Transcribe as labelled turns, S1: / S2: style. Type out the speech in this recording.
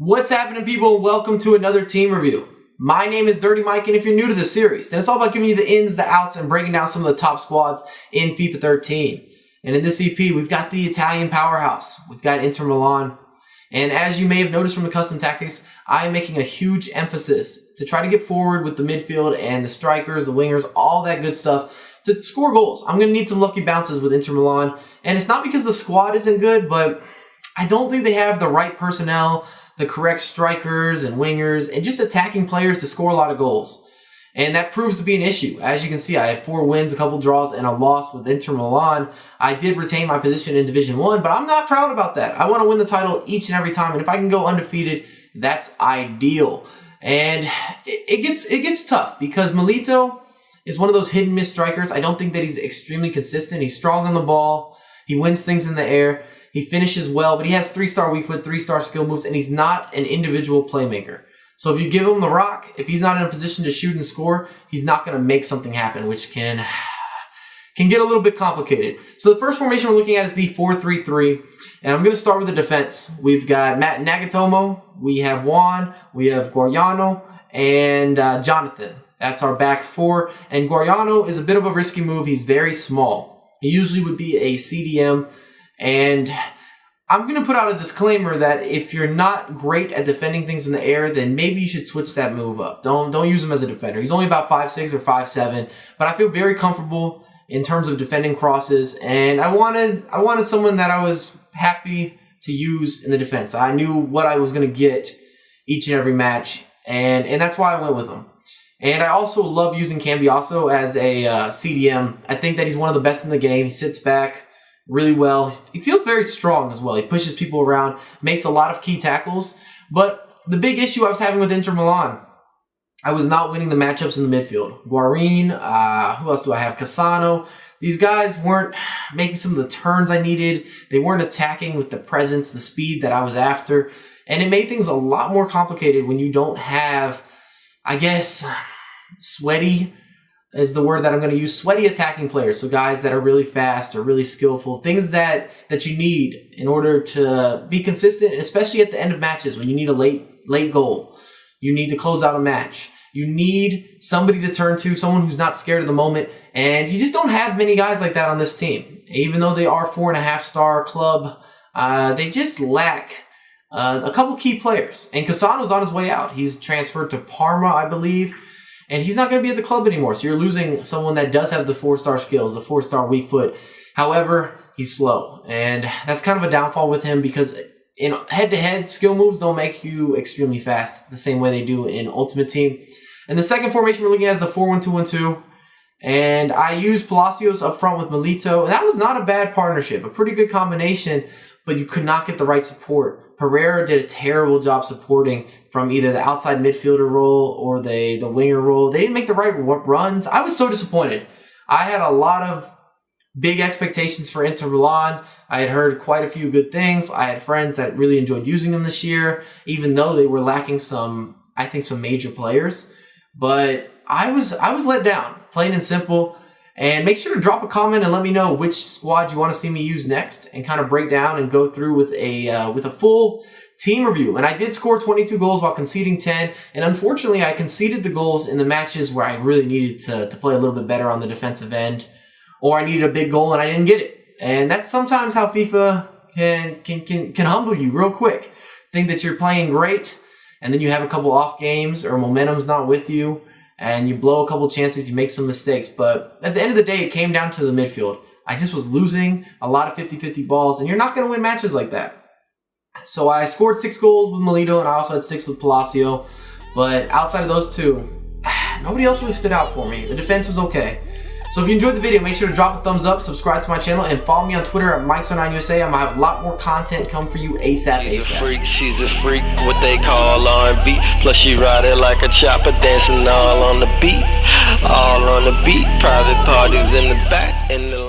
S1: What's happening, people? Welcome to another team review. My name is Dirty Mike, and if you're new to this series, then it's all about giving you the ins, the outs, and breaking down some of the top squads in FIFA 13. And in this EP, we've got the Italian powerhouse. We've got Inter Milan. And as you may have noticed from the custom tactics, I am making a huge emphasis to try to get forward with the midfield and the strikers, the wingers, all that good stuff to score goals. I'm going to need some lucky bounces with Inter Milan. And it's not because the squad isn't good, but I don't think they have the right personnel, the correct strikers and wingers, and just attacking players to score a lot of goals. And that proves to be an issue. As you can see, I had 4 wins, a couple draws, and a loss with Inter Milan. I did retain my position in Division 1, but I'm not proud about that. I want to win the title each and every time, and if I can go undefeated, that's ideal. And it gets tough because Milito is one of those hit and miss strikers. I don't think that he's extremely consistent. He's strong on the ball. He wins things in the air. He finishes well, but he has 3-star weak foot, 3-star skill moves, and he's not an individual playmaker. So if you give him the rock, if he's not in a position to shoot and score, he's not going to make something happen, which can get a little bit complicated. So the first formation we're looking at is the 4-3-3, and I'm going to start with the defense. We've got Matt Nagatomo, we have Juan, we have Guarano, and Jonathan. That's our back 4, and Guarano is a bit of a risky move. He's very small. He usually would be a CDM, and I'm going to put out a disclaimer that if you're not great at defending things in the air, then maybe you should switch that move up. Don't use him as a defender. He's only about 5'6" or 5'7", but I feel very comfortable in terms of defending crosses, and I wanted someone that I was happy to use in the defense. I knew what I was going to get each and every match, and that's why I went with him. And I also love using Cambiasso as a CDM. I think that he's one of the best in the game. He sits back really well. He feels very strong as well. He pushes people around, makes a lot of key tackles. But the big issue I was having with Inter Milan, I was not winning the matchups in the midfield. Guarin, who else do I have? Cassano. These guys weren't making some of the turns I needed. They weren't attacking with the presence, the speed that I was after. And it made things a lot more complicated when you don't have, I guess, sweaty is the word that I'm going to use. Sweaty attacking players. So guys that are really fast or really skillful. Things that you need in order to be consistent, and especially at the end of matches when you need a late goal. You need to close out a match. You need somebody to turn to, someone who's not scared of the moment. And you just don't have many guys like that on this team. Even though they are 4.5-star club, they just lack a couple key players. And Cassano's on his way out. He's transferred to Parma, I believe. And he's not going to be at the club anymore. So you're losing someone that does have the 4-star skills, the 4-star weak foot. However, he's slow. And that's kind of a downfall with him because in head-to-head, skill moves don't make you extremely fast the same way they do in Ultimate Team. And the second formation we're looking at is the 4-1-2-1-2. And I used Palacios up front with Milito. And that was not a bad partnership, a pretty good combination, but you could not get the right support. Pereira did a terrible job supporting from either the outside midfielder role or the winger role. They didn't make the right runs. I was so disappointed. I had a lot of big expectations for Inter Milan. I had heard quite a few good things. I had friends that really enjoyed using them this year, even though they were lacking some major players. But I was let down, plain and simple. And make sure to drop a comment and let me know which squad you want to see me use next, and kind of break down and go through with a full team review. And I did score 22 goals while conceding 10, and unfortunately I conceded the goals in the matches where I really needed to play a little bit better on the defensive end, or I needed a big goal and I didn't get it. And that's sometimes how FIFA can humble you real quick. Think that you're playing great, and then you have a couple off games or momentum's not with you, and you blow a couple chances, you make some mistakes. But at the end of the day, it came down to the midfield. I just was losing a lot of 50-50 balls, and you're not going to win matches like that. So I scored 6 goals with Milito, and I also had 6 with Palacio. But outside of those two, nobody else really stood out for me. The defense was okay. So if you enjoyed the video, make sure to drop a thumbs up, subscribe to my channel, and follow me on Twitter at Mike09USA. I'm going to have a lot more content come for you ASAP.
S2: She's a freak, what they call R&B. Plus she ride it like a chopper, dancing all on the beat. All on the beat, private parties in the back, in the